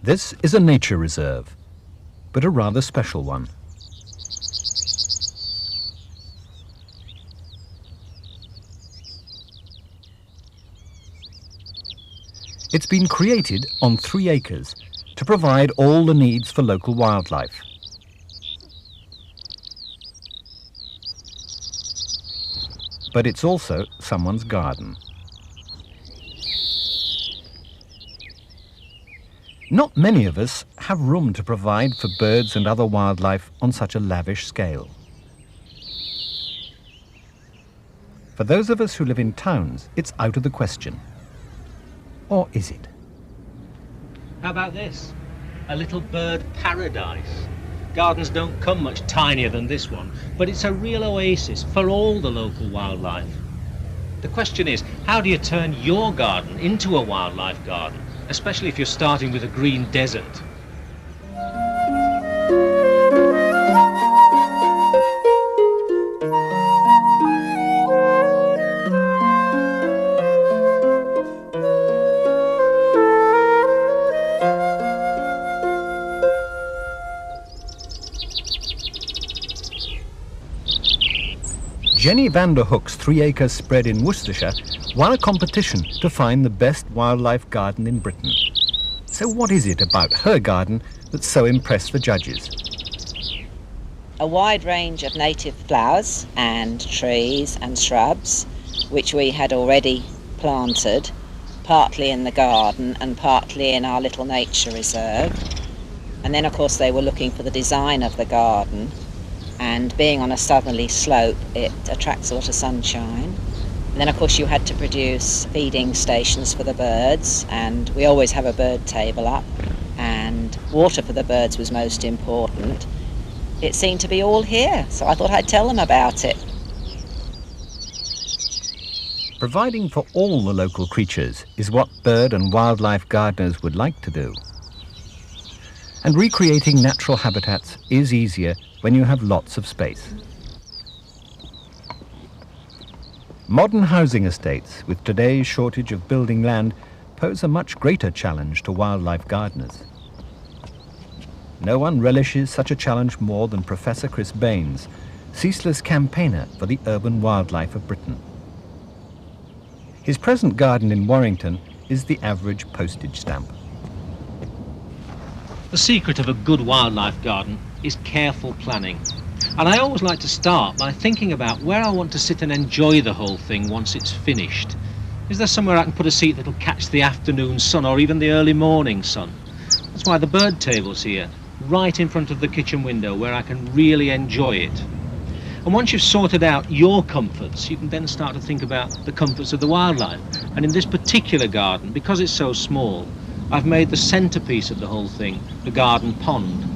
This is a nature reserve, but a rather special one. It's been created on 3 acres to provide all the needs for local wildlife. But it's also someone's garden. Not many of us have room to provide for birds and other wildlife on such a lavish scale. For those of us who live in towns, it's out of the question. Or is it? How about this? A little bird paradise. Gardens don't come much tinier than this one, but it's a real oasis for all the local wildlife. The question is, how do you turn your garden into a wildlife garden, especially if you're starting with a green desert? Jenny van der Hoek's 3-acre spread in Worcestershire won a competition to find the best wildlife garden in Britain. So what is it about her garden that so impressed the judges? A wide range of native flowers and trees and shrubs, which we had already planted, partly in the garden and partly in our little nature reserve. And then, of course, they were looking for the design of the garden. And being on a southerly slope, it attracts a lot of sunshine. And then, of course, you had to produce feeding stations for the birds, and we always have a bird table up, and water for the birds was most important. It seemed to be all here, so I thought I'd tell them about it. Providing for all the local creatures is what bird and wildlife gardeners would like to do. And recreating natural habitats is easier when you have lots of space. Modern housing estates, with today's shortage of building land, pose a much greater challenge to wildlife gardeners. No one relishes such a challenge more than Professor Chris Baines, ceaseless campaigner for the urban wildlife of Britain. His present garden in Warrington is the average postage stamp. The secret of a good wildlife garden is careful planning. And I always like to start by thinking about where I want to sit and enjoy the whole thing once it's finished. Is there somewhere I can put a seat that'll catch the afternoon sun or even the early morning sun? That's why the bird table's here, right in front of the kitchen window where I can really enjoy it. And once you've sorted out your comforts, you can then start to think about the comforts of the wildlife. And in this particular garden, because it's so small, I've made the centrepiece of the whole thing the garden pond.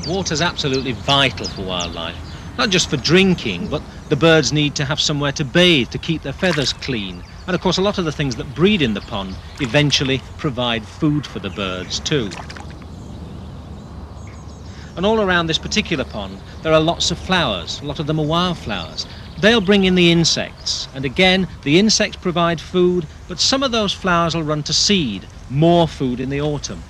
Water's absolutely vital for wildlife, not just for drinking, but the birds need to have somewhere to bathe, to keep their feathers clean. And of course, a lot of the things that breed in the pond eventually provide food for the birds too. And all around this particular pond, there are lots of flowers. A lot of them are wildflowers. They'll bring in the insects. And again, the insects provide food, but some of those flowers will run to seed, more food in the autumn.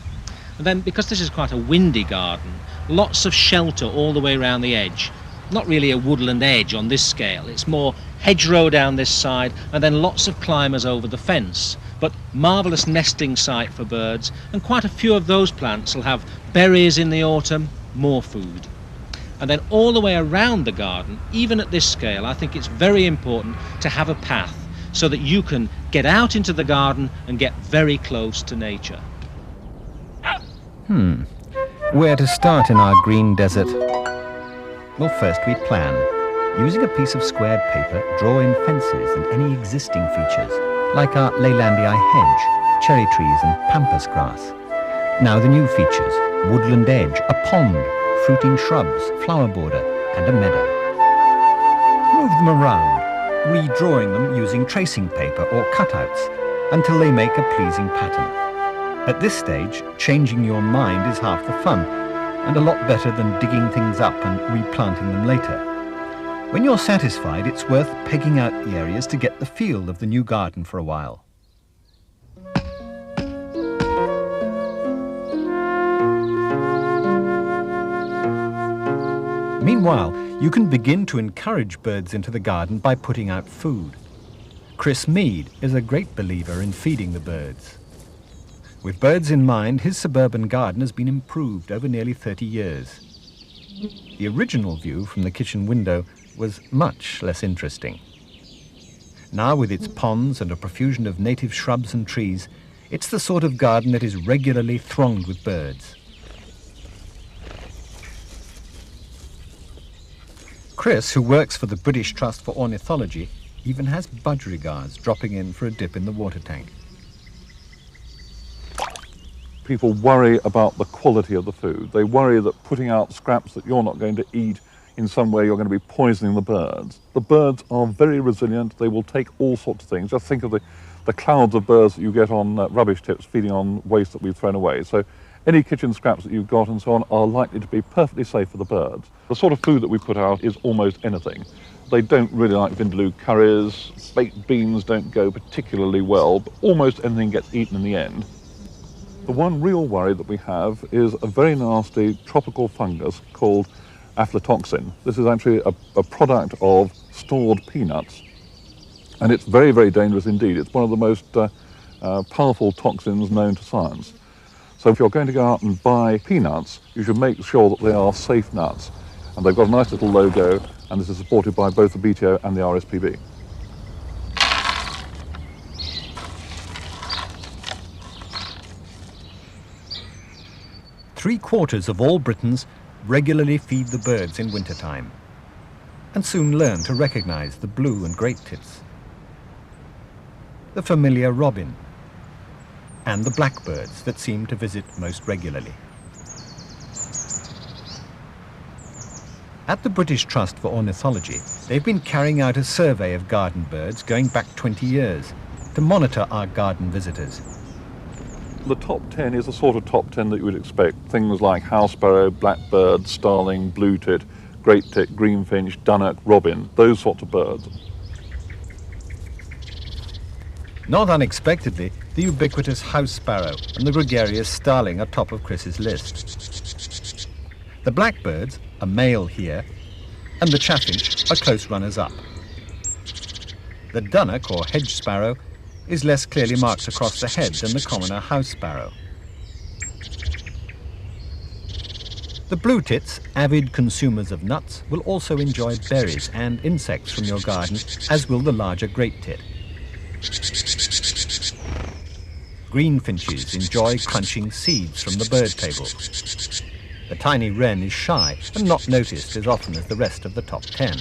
And then, because this is quite a windy garden, lots of shelter all the way around the edge. Not really a woodland edge on this scale. It's more hedgerow down this side, and then lots of climbers over the fence. But marvellous nesting site for birds, and quite a few of those plants will have berries in the autumn, more food. And then all the way around the garden, even at this scale, I think it's very important to have a path so that you can get out into the garden and get very close to nature. Where to start in our green desert? Well, first we plan. Using a piece of squared paper, draw in fences and any existing features, like our Leylandii hedge, cherry trees and pampas grass. Now the new features: woodland edge, a pond, fruiting shrubs, flower border, and a meadow. Move them around, redrawing them using tracing paper or cutouts until they make a pleasing pattern. At this stage, changing your mind is half the fun, and a lot better than digging things up and replanting them later. When you're satisfied, it's worth pegging out the areas to get the feel of the new garden for a while. Meanwhile, you can begin to encourage birds into the garden by putting out food. Chris Mead is a great believer in feeding the birds. With birds in mind, his suburban garden has been improved over nearly 30 years. The original view from the kitchen window was much less interesting. Now, with its ponds and a profusion of native shrubs and trees, it's the sort of garden that is regularly thronged with birds. Chris, who works for the British Trust for Ornithology, even has budgerigars dropping in for a dip in the water tank. People worry about the quality of the food. They worry that putting out scraps that you're not going to eat in some way you're going to be poisoning the birds. The birds are very resilient. They will take all sorts of things. Just think of the clouds of birds that you get on rubbish tips feeding on waste that we've thrown away. So any kitchen scraps that you've got and so on are likely to be perfectly safe for the birds. The sort of food that we put out is almost anything. They don't really like vindaloo curries. Baked beans don't go particularly well, but almost anything gets eaten in the end. The one real worry that we have is a very nasty tropical fungus called aflatoxin. This is actually a product of stored peanuts, and it's very, very dangerous indeed. It's one of the most powerful toxins known to science. So if you're going to go out and buy peanuts, you should make sure that they are safe nuts. And they've got a nice little logo, and this is supported by both the BTO and the RSPB. Three-quarters of all Britons regularly feed the birds in wintertime and soon learn to recognize the blue and great tits, the familiar robin, and the blackbirds that seem to visit most regularly. At the British Trust for Ornithology, they've been carrying out a survey of garden birds going back 20 years to monitor our garden visitors. The top 10 is the sort of top 10 that you would expect. Things like house sparrow, blackbird, starling, blue tit, great tit, greenfinch, dunnock, robin, those sorts of birds. Not unexpectedly, the ubiquitous house sparrow and the gregarious starling are top of Chris's list. The blackbirds, a male here, and the chaffinch are close runners-up. The dunnock, or hedge sparrow, is less clearly marked across the head than the commoner house sparrow. The blue tits, avid consumers of nuts, will also enjoy berries and insects from your garden, as will the larger great tit. Greenfinches enjoy crunching seeds from the bird table. The tiny wren is shy and not noticed as often as the rest of the top 10,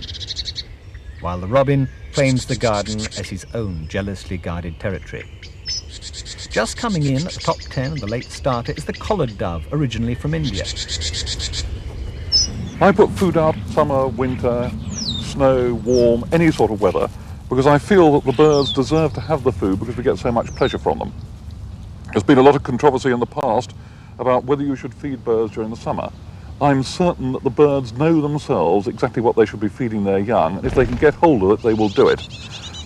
while the robin claims the garden as his own jealously guarded territory. Just coming in at the top 10 and the late starter is the collared dove, originally from India. I put food out summer, winter, snow, warm, any sort of weather, because I feel that the birds deserve to have the food because we get so much pleasure from them. There's been a lot of controversy in the past about whether you should feed birds during the summer. I'm certain that the birds know themselves exactly what they should be feeding their young, and if they can get hold of it, they will do it.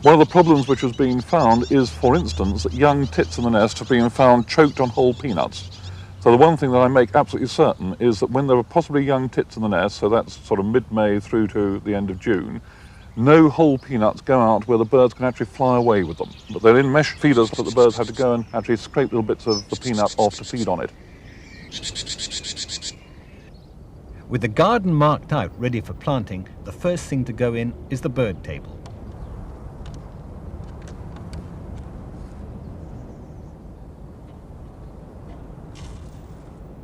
One of the problems which has been found is, for instance, that young tits in the nest have been found choked on whole peanuts. So the one thing that I make absolutely certain is that when there are possibly young tits in the nest, so that's sort of mid-May through to the end of June, no whole peanuts go out where the birds can actually fly away with them. But they're in mesh feeders that the birds have to go and actually scrape little bits of the peanut off to feed on it. With the garden marked out ready for planting, the first thing to go in is the bird table.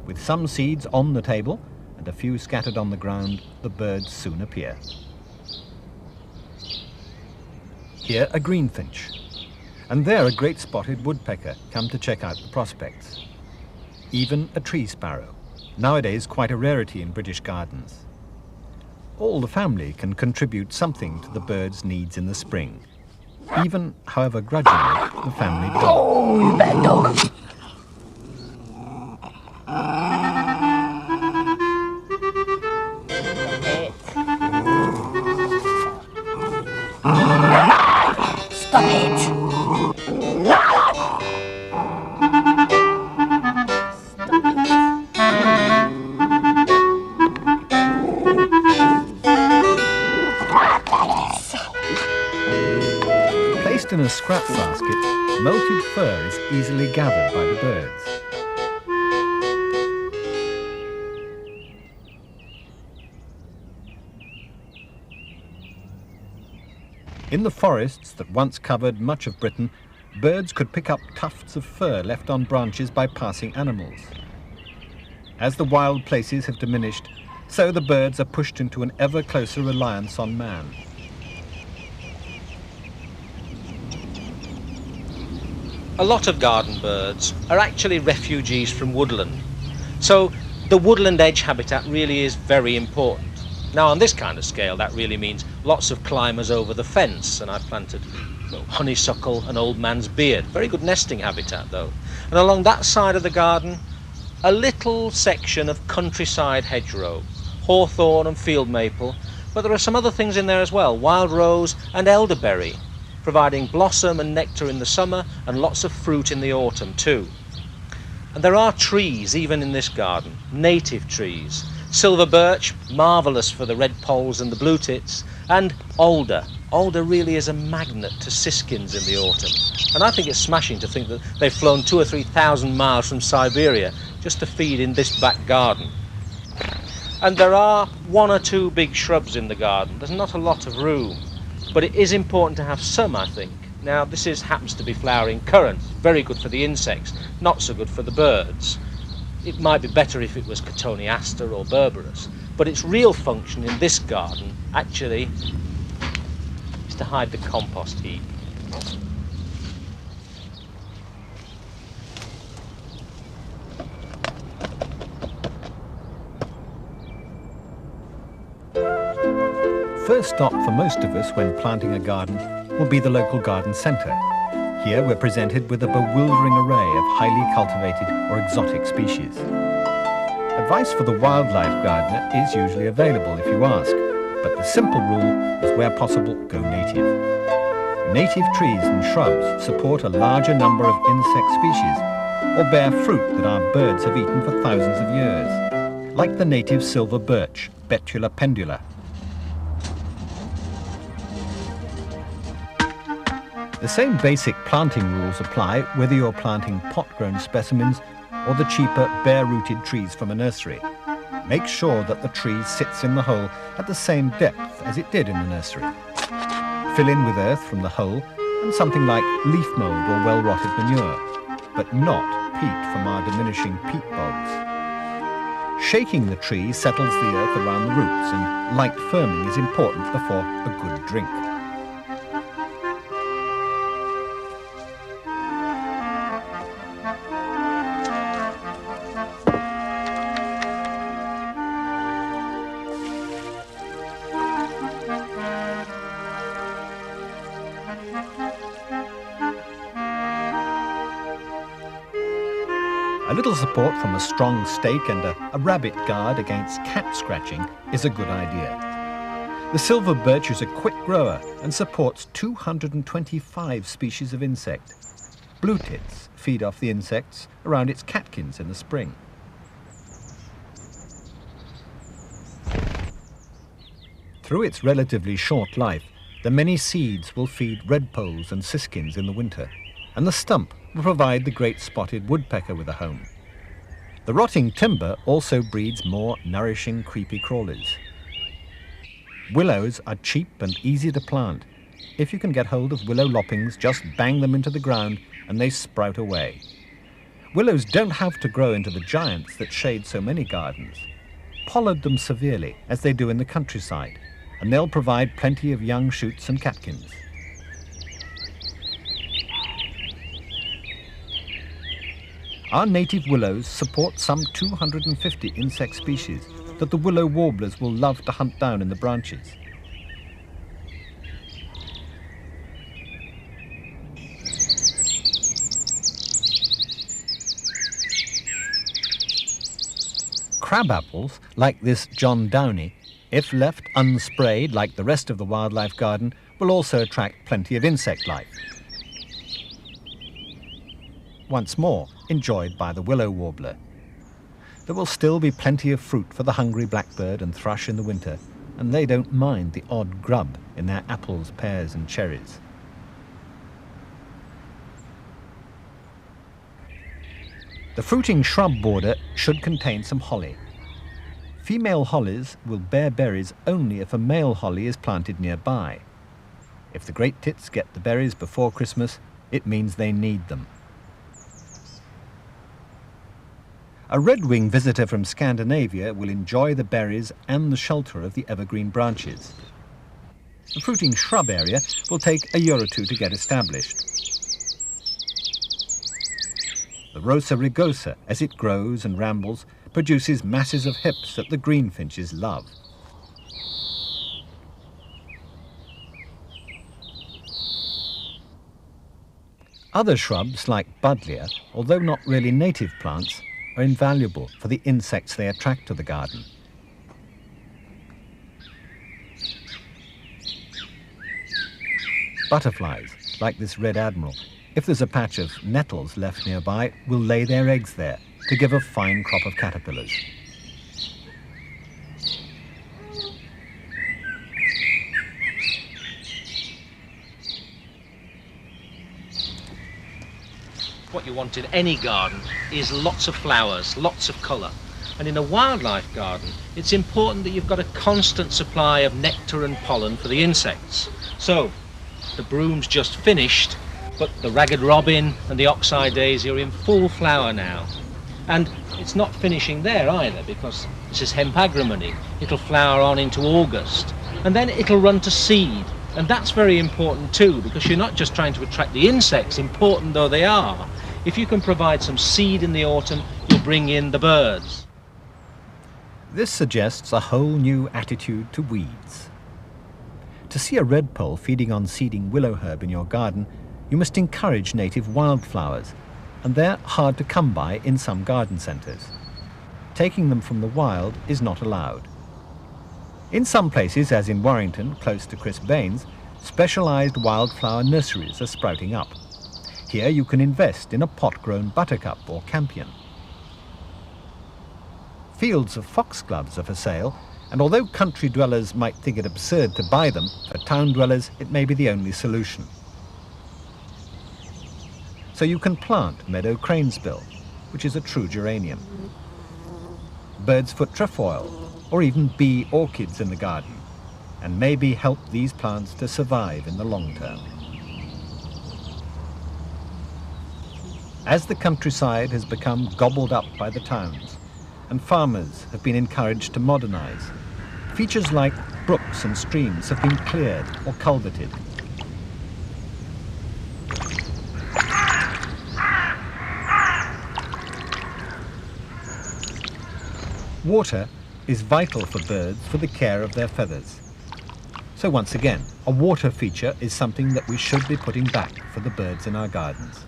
With some seeds on the table and a few scattered on the ground, the birds soon appear. Here a greenfinch, and there a great spotted woodpecker come to check out the prospects. Even a tree sparrow, nowadays quite a rarity in British gardens. All the family can contribute something to the birds' needs in the spring, even, however grudgingly, the family dog. Oh, bad dog. Stop it! Stop it! a scrap basket, molted fur is easily gathered by the birds. In the forests that once covered much of Britain, birds could pick up tufts of fur left on branches by passing animals. As the wild places have diminished, so the birds are pushed into an ever closer reliance on man. A lot of garden birds are actually refugees from woodland. So the woodland edge habitat really is very important. Now on this kind of scale that really means lots of climbers over the fence, and I've planted honeysuckle and old man's beard. Very good nesting habitat though. And along that side of the garden, a little section of countryside hedgerow, hawthorn and field maple, but there are some other things in there as well, wild rose and elderberry, providing blossom and nectar in the summer and lots of fruit in the autumn too. And there are trees even in this garden, native trees. Silver birch, marvellous for the red poles and the blue tits, and alder. Alder really is a magnet to siskins in the autumn. And I think it's smashing to think that they've flown 2,000 or 3,000 miles from Siberia just to feed in this back garden. And there are 1 or 2 big shrubs in the garden. There's not a lot of room, but it is important to have some, I think. Now this happens to be flowering currant, very good for the insects, not so good for the birds. It might be better if it was Cotoneaster or Berberis, but its real function in this garden actually is to hide the compost heap. First stop for most of us when planting a garden will be the local garden centre. Here we're presented with a bewildering array of highly cultivated or exotic species. Advice for the wildlife gardener is usually available if you ask, but the simple rule is where possible, go native. Native trees and shrubs support a larger number of insect species or bear fruit that our birds have eaten for thousands of years, like the native silver birch, Betula pendula. The same basic planting rules apply whether you're planting pot-grown specimens or the cheaper bare-rooted trees from a nursery. Make sure that the tree sits in the hole at the same depth as it did in the nursery. Fill in with earth from the hole and something like leaf mould or well-rotted manure, but not peat from our diminishing peat bogs. Shaking the tree settles the earth around the roots, and light firming is important before a good drink. A little support from a strong stake and a rabbit guard against cat scratching is a good idea. The silver birch is a quick grower and supports 225 species of insect. Blue tits feed off the insects around its catkins in the spring. Through its relatively short life, the many seeds will feed redpoles and siskins in the winter, and the stump will provide the great spotted woodpecker with a home. The rotting timber also breeds more nourishing creepy crawlers. Willows are cheap and easy to plant. If you can get hold of willow loppings, just bang them into the ground and they sprout away. Willows don't have to grow into the giants that shade so many gardens. Pollard them severely, as they do in the countryside, and they'll provide plenty of young shoots and catkins. Our native willows support some 250 insect species that the willow warblers will love to hunt down in the branches. Crabapples, like this John Downey, if left unsprayed like the rest of the wildlife garden, will also attract plenty of insect life. Once more, enjoyed by the willow warbler. There will still be plenty of fruit for the hungry blackbird and thrush in the winter, and they don't mind the odd grub in their apples, pears and cherries. The fruiting shrub border should contain some holly. Female hollies will bear berries only if a male holly is planted nearby. If the great tits get the berries before Christmas, it means they need them. A redwing visitor from Scandinavia will enjoy the berries and the shelter of the evergreen branches. The fruiting shrub area will take a year or two to get established. The Rosa rugosa, as it grows and rambles, produces masses of hips that the greenfinches love. Other shrubs, like buddleia, although not really native plants, are invaluable for the insects they attract to the garden. Butterflies, like this red admiral, if there's a patch of nettles left nearby, will lay their eggs there to give a fine crop of caterpillars. What you want in any garden is lots of flowers, lots of colour. And in a wildlife garden, it's important that you've got a constant supply of nectar and pollen for the insects. So, the broom's just finished, but the ragged robin and the oxeye daisy are in full flower now. And it's not finishing there either, because this is hemp agrimony. It'll flower on into August, and then it'll run to seed. And that's very important too, because you're not just trying to attract the insects, important though they are. If you can provide some seed in the autumn, you'll bring in the birds. This suggests a whole new attitude to weeds. To see a redpoll feeding on seeding willow herb in your garden, you must encourage native wildflowers, and they're hard to come by in some garden centres. Taking them from the wild is not allowed. In some places, as in Warrington, close to Chris Baines, specialised wildflower nurseries are sprouting up. Here you can invest in a pot-grown buttercup or campion. Fields of foxgloves are for sale, and although country dwellers might think it absurd to buy them, for town dwellers it may be the only solution. So you can plant meadow cranesbill, which is a true geranium, bird's foot trefoil, or even bee orchids in the garden, and maybe help these plants to survive in the long term. As the countryside has become gobbled up by the towns, and farmers have been encouraged to modernise, features like brooks and streams have been cleared or culverted. Water is vital for birds for the care of their feathers. So once again, a water feature is something that we should be putting back for the birds in our gardens.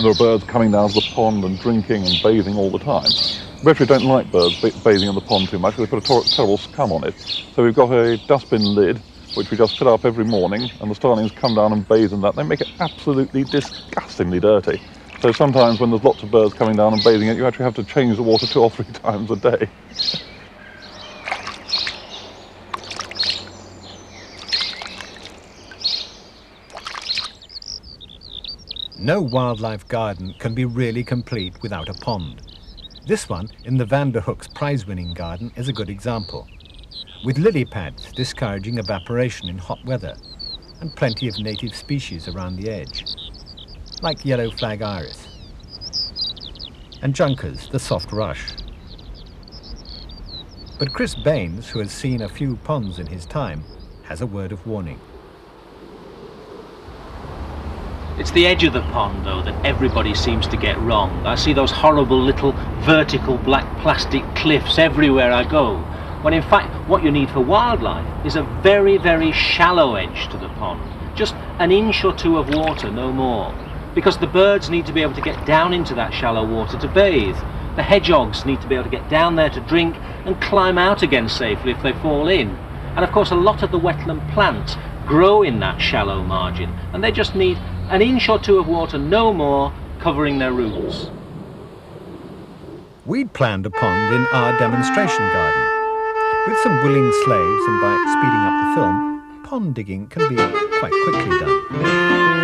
There are birds coming down to the pond and drinking and bathing all the time. We actually don't like birds bathing in the pond too much because they put a terrible scum on it. So we've got a dustbin lid which we just fill up every morning, and the starlings come down and bathe in that. They make it absolutely disgustingly dirty. So sometimes when there's lots of birds coming down and bathing in it, you actually have to change the water 2 or 3 times a day. No wildlife garden can be really complete without a pond. This one in the Vanderhoek's prize-winning garden is a good example, with lily pads discouraging evaporation in hot weather, and plenty of native species around the edge, like yellow flag iris, and juncos, the soft rush. But Chris Baines, who has seen a few ponds in his time, has a word of warning. It's the edge of the pond, though, that everybody seems to get wrong. I see those horrible little vertical black plastic cliffs everywhere I go, when in fact what you need for wildlife is a very, very shallow edge to the pond. Just an inch or 2 of water, no more. Because the birds need to be able to get down into that shallow water to bathe. The hedgehogs need to be able to get down there to drink and climb out again safely if they fall in. And of course a lot of the wetland plants grow in that shallow margin, and they just need an inch or 2 of water, no more, covering their roots. We'd planned a pond in our demonstration garden. With some willing slaves and by speeding up the film, pond digging can be quite quickly done.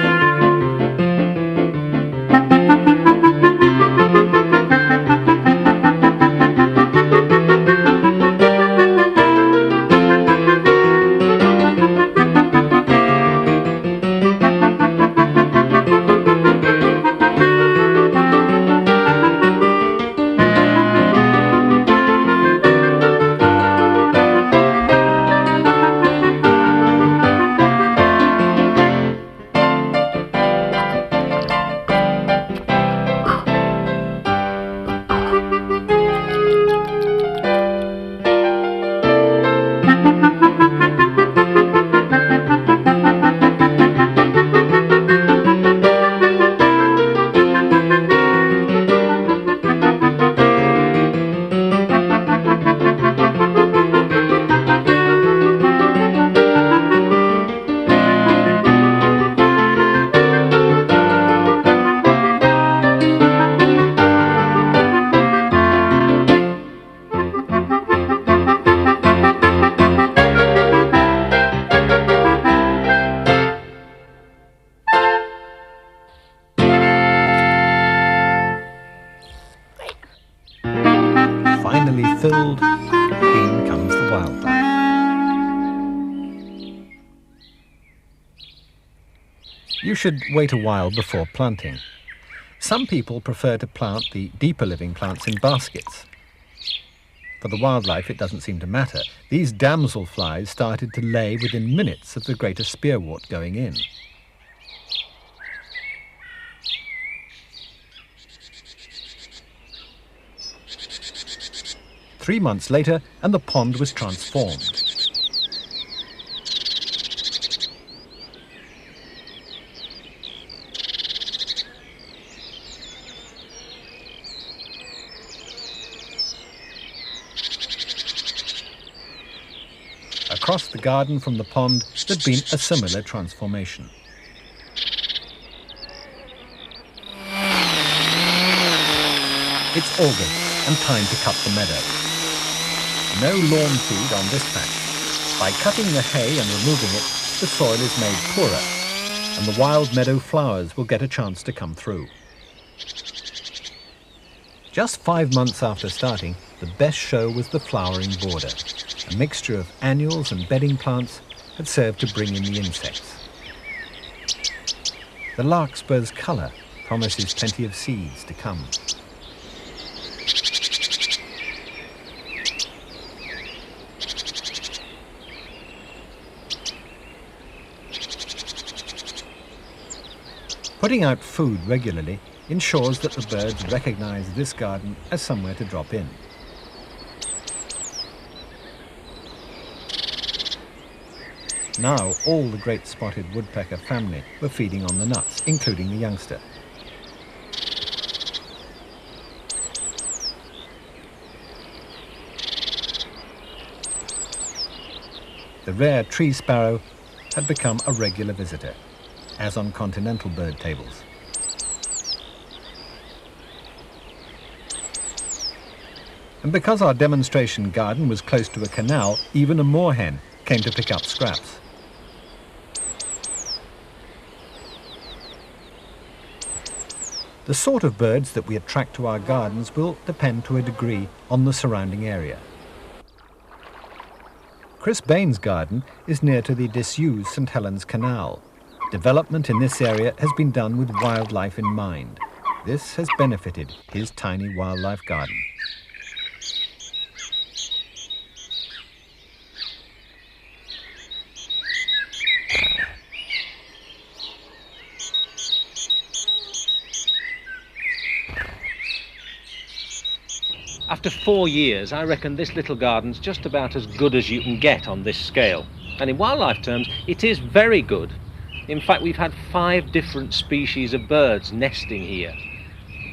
finally filled, in comes the wildlife. You should wait a while before planting. Some people prefer to plant the deeper living plants in baskets. For the wildlife, it doesn't seem to matter. These damselflies started to lay within minutes of the greater spearwort going in. Three months later, and the pond was transformed. Across the garden from the pond, there'd been a similar transformation. It's August and time to cut the meadow. No lawn feed on this patch. By cutting the hay and removing it, the soil is made poorer, and the wild meadow flowers will get a chance to come through. Just 5 months after starting, the best show was the flowering border. A mixture of annuals and bedding plants had served to bring in the insects. The larkspur's colour promises plenty of seeds to come. Putting out food regularly ensures that the birds recognise this garden as somewhere to drop in. Now all the great spotted woodpecker family were feeding on the nuts, including the youngster. The rare tree sparrow had become a regular visitor, as on continental bird tables. And because our demonstration garden was close to a canal, even a moorhen came to pick up scraps. The sort of birds that we attract to our gardens will depend to a degree on the surrounding area. Chris Bain's garden is near to the disused St Helens Canal. Development in this area has been done with wildlife in mind. This has benefited his tiny wildlife garden. After 4 years, I reckon this little garden's just about as good as you can get on this scale. And in wildlife terms, it is very good. In fact, we've had 5 different species of birds nesting here.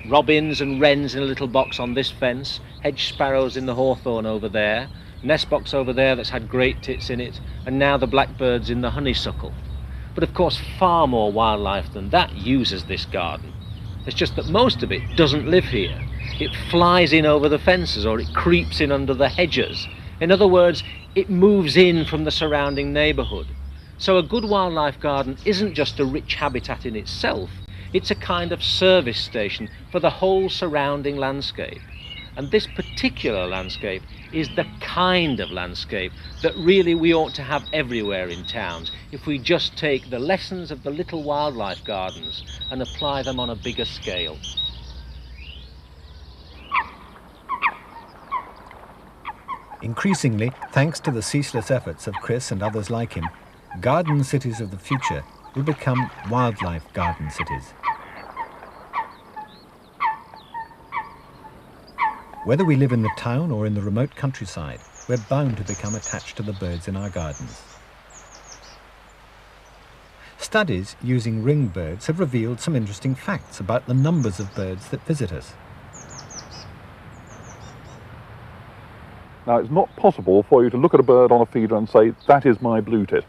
Robins and wrens in a little box on this fence, hedge sparrows in the hawthorn over there, nest box over there that's had great tits in it, and now the blackbirds in the honeysuckle. But of course, far more wildlife than that uses this garden. It's just that most of it doesn't live here. It flies in over the fences, or it creeps in under the hedges. In other words, it moves in from the surrounding neighbourhood. So a good wildlife garden isn't just a rich habitat in itself, it's a kind of service station for the whole surrounding landscape. And this particular landscape is the kind of landscape that really we ought to have everywhere in towns if we just take the lessons of the little wildlife gardens and apply them on a bigger scale. Increasingly, thanks to the ceaseless efforts of Chris and others like him, garden cities of the future will become wildlife garden cities. Whether we live in the town or in the remote countryside, we're bound to become attached to the birds in our gardens. Studies using ring birds have revealed some interesting facts about the numbers of birds that visit us. Now, it's not possible for you to look at a bird on a feeder and say, that is my blue tit.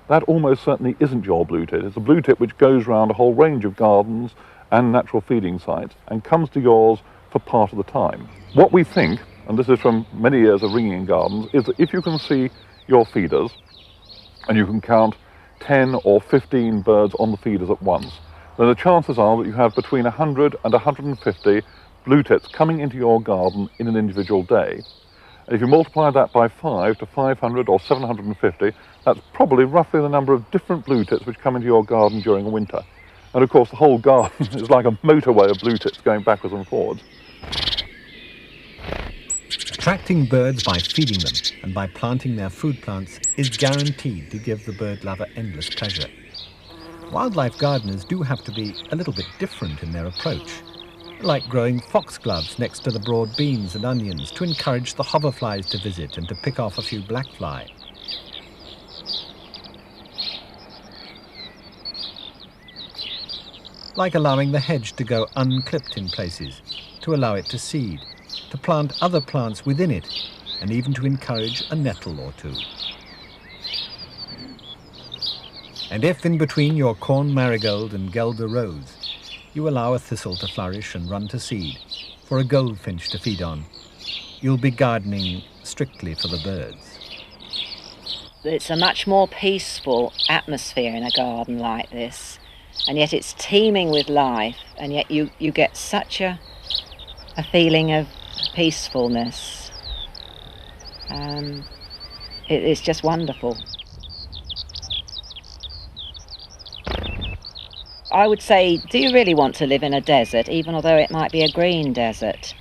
That almost certainly isn't your blue tit. It's a blue tit which goes around a whole range of gardens and natural feeding sites and comes to yours for part of the time. What we think, and this is from many years of ringing in gardens, is that if you can see your feeders and you can count 10 or 15 birds on the feeders at once, then the chances are that you have between 100 and 150 blue tits coming into your garden in an individual day. And if you multiply that by 5 to 500 or 750, that's probably roughly the number of different blue tits which come into your garden during a winter. And of course the whole garden is like a motorway of blue tits going backwards and forwards. Attracting birds by feeding them and by planting their food plants is guaranteed to give the bird lover endless pleasure. Wildlife gardeners do have to be a little bit different in their approach, like growing foxgloves next to the broad beans and onions to encourage the hoverflies to visit and to pick off a few blackfly. Like allowing the hedge to go unclipped in places, to allow it to seed, to plant other plants within it, and even to encourage a nettle or two. And if in between your corn marigold and guelder rose, you allow a thistle to flourish and run to seed, for a goldfinch to feed on, you'll be gardening strictly for the birds. It's a much more peaceful atmosphere in a garden like this, and yet it's teeming with life, and yet you get such a feeling of peacefulness. It's just wonderful. I would say, do you really want to live in a desert, even although it might be a green desert?